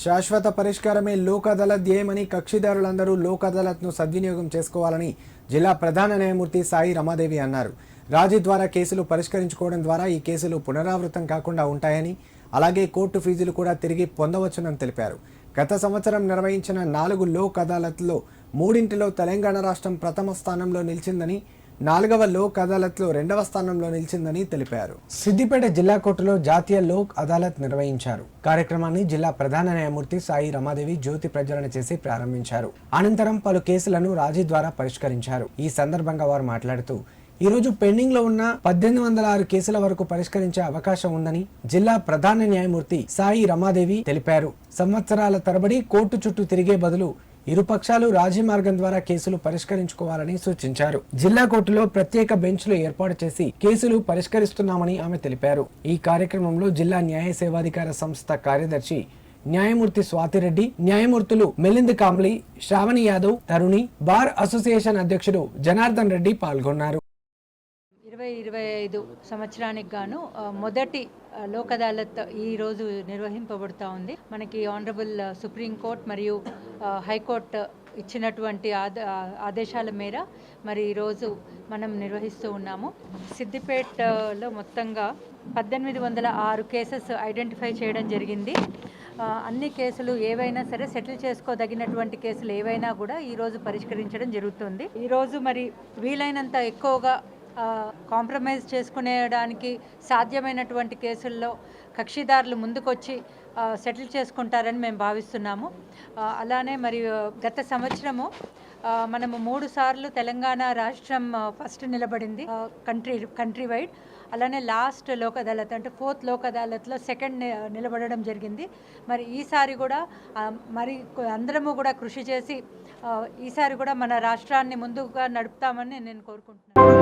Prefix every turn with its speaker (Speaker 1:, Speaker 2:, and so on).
Speaker 1: శాశ్వత పరిష్కారమే లోక్ అదాలత్ ధ్యేయమని కక్షిదారులందరూ లోక్ అదాలత్ను సద్వినియోగం చేసుకోవాలని జిల్లా ప్రధాన న్యాయమూర్తి సాయి రమాదేవి అన్నారు. రాజీ ద్వారా కేసులు పరిష్కరించుకోవడం ద్వారా ఈ కేసులు పునరావృతం కాకుండా ఉంటాయని, అలాగే కోర్టు ఫీజులు కూడా తిరిగి పొందవచ్చునని తెలిపారు. గత సంవత్సరం నిర్వహించిన 4 లోక్ అదాలత్లో 3 తెలంగాణ రాష్ట్రం ప్రథమ స్థానంలో నిలిచిందని, 4వ లోక్ అదాలత్లో 2వ స్థానంలో నిలిచిందని తెలిపారు. సిద్దిపేట జిల్లా కోర్టులో జాతీయ లోక్ అదాలత్ నిర్వహించారు. కార్యక్రమాన్ని జిల్లా ప్రధాన న్యాయమూర్తి సాయి రమాదేవి జ్యోతి ప్రజ్వలన చేసి ప్రారంభించారు. అనంతరం పలు కేసులను రాజీ ద్వారా పరిష్కరించారు. ఈ సందర్భంగా వారు మాట్లాడుతూ, ఈ రోజు పెండింగ్ లో ఉన్న 1806 కేసుల వరకు పరిష్కరించే అవకాశం ఉందని జిల్లా ప్రధాన న్యాయమూర్తి సాయి రమాదేవి తెలిపారు. సంవత్సరాల తరబడి కోర్టు చుట్టూ తిరిగే బదులు ఇరుపక్షాలు రాజీ మార్గం ద్వారా కేసులు పరిష్కరించుకోవాలని సూచించారు. జిల్లా కోర్టులో ప్రత్యేక బెంచ్లు ఏర్పాటు చేసి కేసులు పరిష్కరిస్తున్నామని ఆమె తెలిపారు. ఈ కార్యక్రమంలో జిల్లా న్యాయ సేవాధికార సంస్థ కార్యదర్శి న్యాయమూర్తి స్వాతిరెడ్డి, న్యాయమూర్తులు మిలింద్ కాంబ్లీ, శ్రావణి యాదవ్, తరుణి, బార్ అసోసియేషన్ అధ్యక్షుడు జనార్దన్ రెడ్డి పాల్గొన్నారు.
Speaker 2: 2025 సంవత్సరానికి గాను మొదటి లోక్ అదాలత్ ఈరోజు నిర్వహింపబడుతూ ఉంది. మనకి ఆనరబుల్ సుప్రీంకోర్టు మరియు హైకోర్టు ఇచ్చినటువంటి ఆదేశాల మేర మరి ఈరోజు మనం నిర్వహిస్తూ ఉన్నాము. సిద్దిపేటలో మొత్తంగా 1806 కేసెస్ ఐడెంటిఫై చేయడం జరిగింది. అన్ని కేసులు ఏవైనా సరే సెటిల్ చేసుకోదగినటువంటి కేసులు ఏవైనా కూడా ఈరోజు పరిష్కరించడం జరుగుతుంది. ఈరోజు మరి వీలైనంత ఎక్కువగా కాంప్రమైజ్ చేసుకునేడానికి సాధ్యమైనటువంటి కేసుల్లో కక్షిదారులు ముందుకొచ్చి సెటిల్ చేసుకుంటారని మేము భావిస్తున్నాము. అలానే మరి గత సంవత్సరము మనము 3 సార్లు తెలంగాణ రాష్ట్రం ఫస్ట్ నిలబడింది కంట్రీ వైడ్. అలానే లాస్ట్ లోక్ అదాలత్ అంటే 4th లోక్ అదాలత్లో సెకండ్ నిలబడడం జరిగింది. మరి ఈసారి కూడా మరి అందరము కూడా కృషి చేసి ఈసారి కూడా మన రాష్ట్రాన్ని ముందుగా నడుపుతామని నేను కోరుకుంటున్నాను.